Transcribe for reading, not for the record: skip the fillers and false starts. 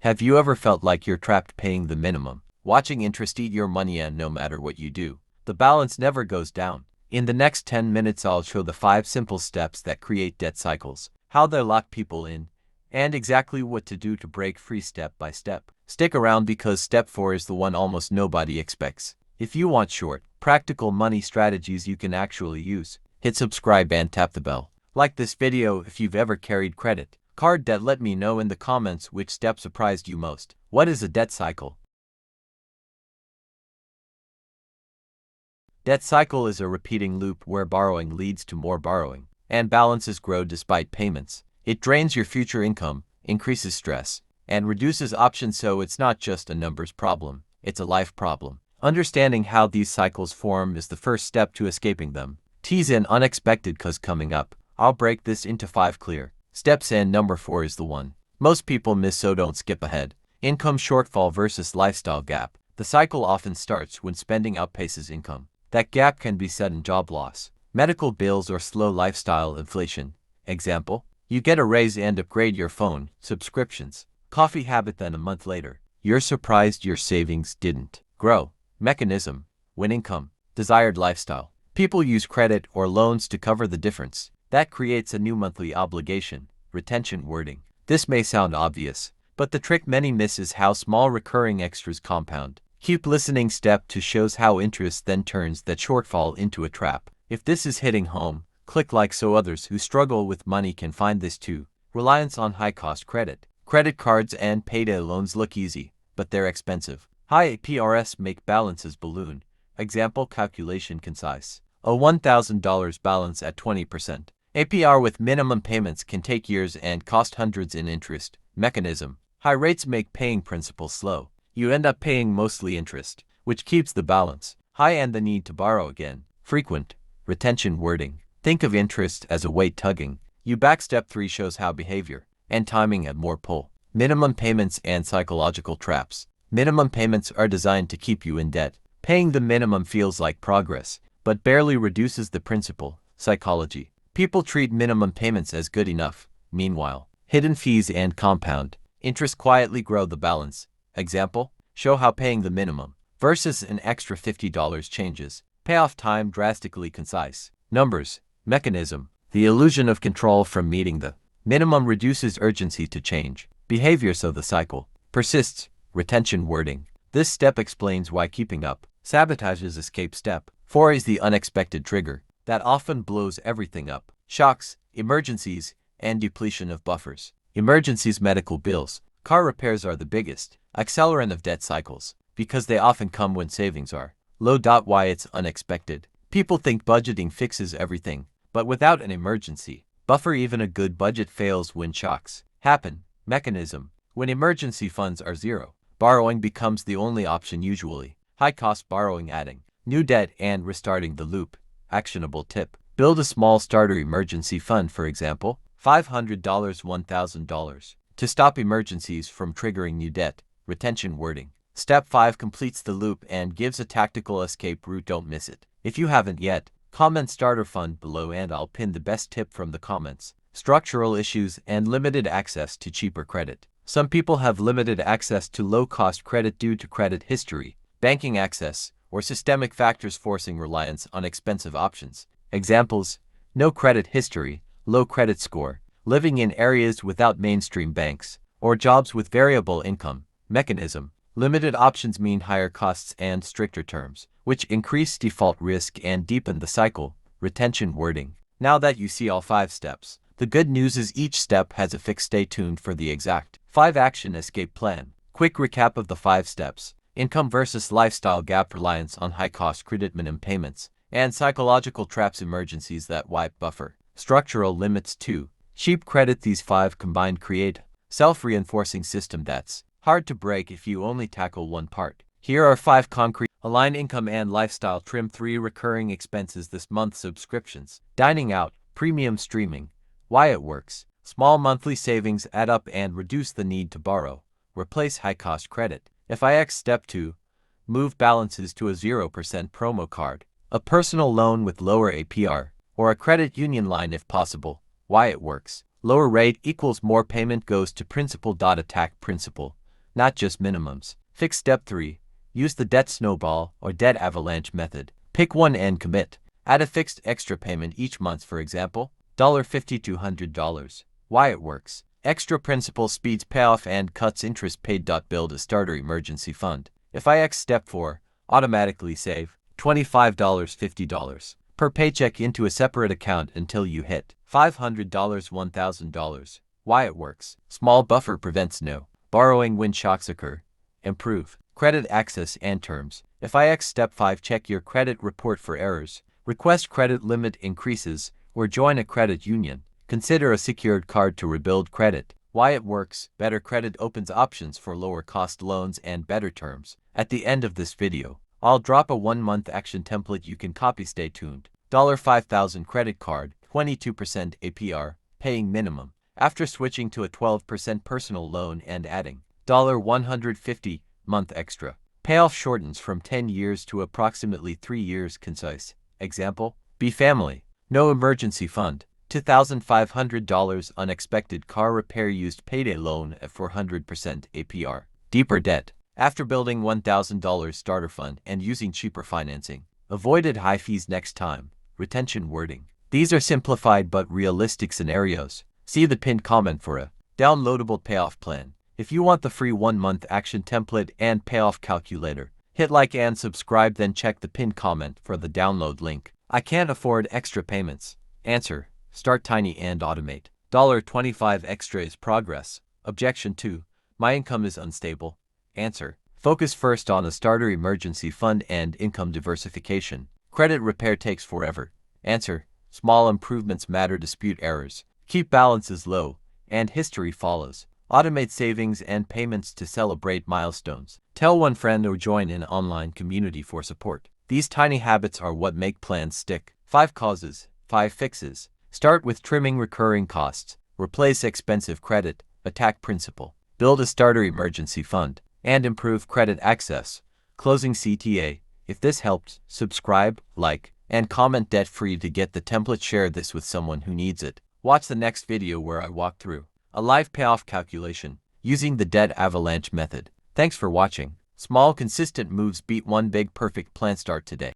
Have you ever felt like you're trapped paying the minimum, watching interest eat your money, and no matter what you do, the balance never goes down? In the next 10 minutes, I'll show the 5 simple steps that create debt cycles, how they lock people in, and exactly what to do to break free step by step. Stick around because step 4 is the one almost nobody expects. If you want short, practical money strategies you can actually use, hit subscribe and tap the bell. Like this video if you've ever carried credit card debt. Let me know in the comments which step surprised you most. What is a debt cycle? Debt cycle is a repeating loop where borrowing leads to more borrowing, and balances grow despite payments. It drains your future income, increases stress, and reduces options, so it's not just a numbers problem, it's a life problem. Understanding how these cycles form is the first step to escaping them. Tease in unexpected costs coming up. I'll break this into 5 clear steps, and number 4 is the one most people miss, so don't skip ahead. Income shortfall versus lifestyle gap. The cycle often starts when spending outpaces income. That gap can be sudden job loss, medical bills, or slow lifestyle inflation. Example, you get a raise and upgrade your phone, subscriptions, coffee habit, then a month later, you're surprised your savings didn't grow. Mechanism, when income, desired lifestyle. People use credit or loans to cover the difference. That creates a new monthly obligation, retention wording. This may sound obvious, but the trick many miss is how small recurring extras compound. Keep listening. Step 2 shows how interest then turns that shortfall into a trap. If this is hitting home, click like so others who struggle with money can find this too. Reliance on high-cost credit. Credit cards and payday loans look easy, but they're expensive. High APRs make balances balloon. Example calculation concise. A $1,000 balance at 20% APR with minimum payments can take years and cost hundreds in interest. Mechanism. High rates make paying principal slow. You end up paying mostly interest, which keeps the balance high and the need to borrow again frequent. Retention wording. Think of interest as a weight tugging you back. Step 3 shows how behavior and timing add more pull. Minimum payments and psychological traps. Minimum payments are designed to keep you in debt. Paying the minimum feels like progress, but barely reduces the principal. Psychology. People treat minimum payments as good enough. Meanwhile, hidden fees and compound interest quietly grow the balance. Example, show how paying the minimum versus an extra $50 changes payoff time drastically. Concise. Numbers. Mechanism. The illusion of control from meeting the minimum reduces urgency to change behavior, so the cycle persists. Retention wording. This step explains why keeping up sabotages escape. Step 4 is the unexpected trigger that often blows everything up. Shocks, emergencies, and depletion of buffers. Emergencies. Medical bills, car repairs are the biggest accelerant of debt cycles because they often come when savings are low. Why it's unexpected. People think budgeting fixes everything, but without an emergency buffer, even a good budget fails when shocks happen. Mechanism. When emergency funds are zero, borrowing becomes the only option, usually high-cost borrowing, adding new debt and restarting the loop. Actionable tip. Build a small starter emergency fund, for example, $500, $1,000, to stop emergencies from triggering new debt. Retention wording. Step 5 completes the loop and gives a tactical escape route. Don't miss it. If you haven't yet, comment starter fund below and I'll pin the best tip from the comments. Structural issues and limited access to cheaper credit. Some people have limited access to low-cost credit due to credit history, banking access, or systemic factors forcing reliance on expensive options. Examples: no credit history, low credit score, living in areas without mainstream banks, or jobs with variable income. Mechanism. Limited options mean higher costs and stricter terms, which increase default risk and deepen the cycle. Retention wording. Now that you see all 5 steps, the good news is each step has a fix. Stay tuned for the exact 5 action escape plan. Quick recap of the 5 steps. Income versus lifestyle gap, reliance on high-cost credit, minimum payments, and psychological traps, emergencies that wipe buffer. Structural limits. 2. Cheap credit. These 5 combined create self-reinforcing system that's hard to break if you only tackle one part. Here are 5 concrete. Align income and lifestyle. Trim 3 recurring expenses this month: subscriptions, dining out, premium streaming. Why it works. Small monthly savings add up and reduce the need to borrow. Replace high-cost credit. FIX. Step 2. Move balances to a 0% promo card, a personal loan with lower APR, or a credit union line if possible. Why it works. Lower rate equals more payment goes to principal. Attack principal. not just minimums. Fix step 3. Use the debt snowball or debt avalanche method. Pick one and commit. Add a fixed extra payment each month, for example, $50 to $100. Why it works. Extra principal speeds payoff and cuts interest paid. Build a starter emergency fund. If I X step 4, automatically save $25, $50 per paycheck into a separate account until you hit $500, $1,000. Why it works. Small buffer prevents no borrowing when shocks occur. Improve credit access and terms. If I X step 5, check your credit report for errors, request credit limit increases, or join a credit union. Consider a secured card to rebuild credit. Why it works. Better credit opens options for lower cost loans and better terms. At the end of this video, I'll drop a 1-month action template you can copy. Stay tuned. $5,000 credit card, 22% APR, paying minimum. After switching to a 12% personal loan and adding $150 month extra. Payoff shortens from 10 years to approximately 3 years. Concise. Example, B family. No emergency fund. $2,500 unexpected car repair, used payday loan at 400% APR. Deeper debt. After building $1,000 starter fund and using cheaper financing. Avoided high fees next time. Retention wording. These are simplified but realistic scenarios. See the pinned comment for a downloadable payoff plan. If you want the free 1-month action template and payoff calculator, hit like and subscribe, then check the pinned comment for the download link. I can't afford extra payments. Answer. Start tiny and automate. $25 extra is progress. Objection 2. My income is unstable. Answer. Focus first on a starter emergency fund and income diversification. Credit repair takes forever. Answer. Small improvements matter. Dispute errors. Keep balances low, and history follows. Automate savings and payments to celebrate milestones. Tell one friend or join an online community for support. These tiny habits are what make plans stick. 5 causes, 5 fixes. Start with trimming recurring costs. Replace expensive credit. Attack principal. Build a starter emergency fund. And improve credit access. Closing CTA. If this helped, subscribe, like, and comment debt-free to get the template. Share this with someone who needs it. Watch the next video where I walk through a live payoff calculation using the debt avalanche method. Thanks for watching. Small consistent moves beat one big perfect plan. Start today.